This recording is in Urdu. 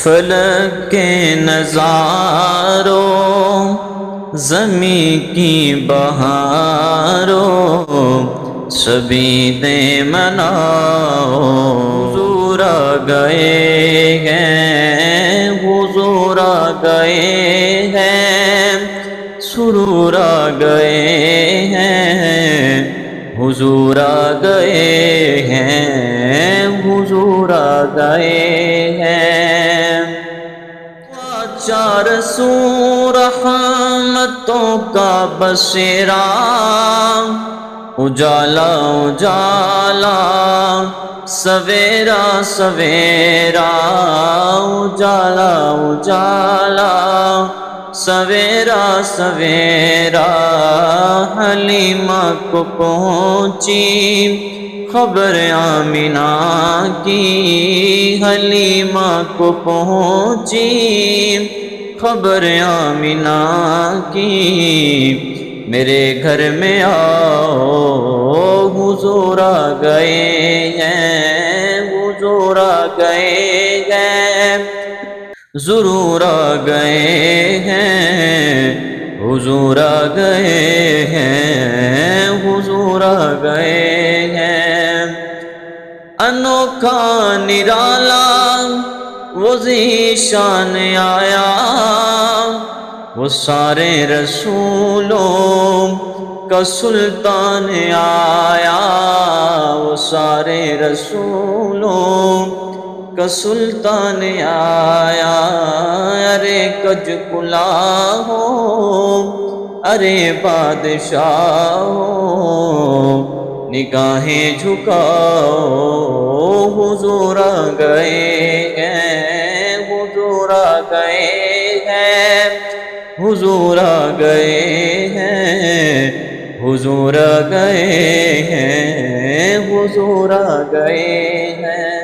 فلک کے نظاروں، زمین کی بہاروں، سبھی دے مناؤ۔ حضور آ گئے ہیں، حضور آ گئے ہیں، سرور آ گئے ہیں، حضور آ گئے ہیں، حضور آ گئے ہیں۔ چار سو رحمتوں کا بسیرا، اجالا اجالا سویرا سویرا، اجالا اجالا سویرا سویرا۔ حلیمہ کو پہنچی خبر آمنہ کی، حلیمہ کو پہنچی خبر آمنہ کی۔ میرے گھر میں آؤ، حضور آ گئے ہیں، حضور آ گئے ہیں، ضرور آ گئے ہیں، حضور آ گئے ہیں، حضور آ گئے ہیں۔ انوکھا نرالا وہ ذیشان آیا، وہ سارے رسولوں کا سلطان آیا، وہ سارے رسولوں کا سلطان آیا۔ ارے کج کلا ہو، ارے بادشاہ ہو، نگاہیں جھکاؤ، حضور آ گئے ہیں، حضور آ گئے ہیں، حضور آ گئے ہیں، حضور آ گئے ہیں، حضور آ گئے ہیں۔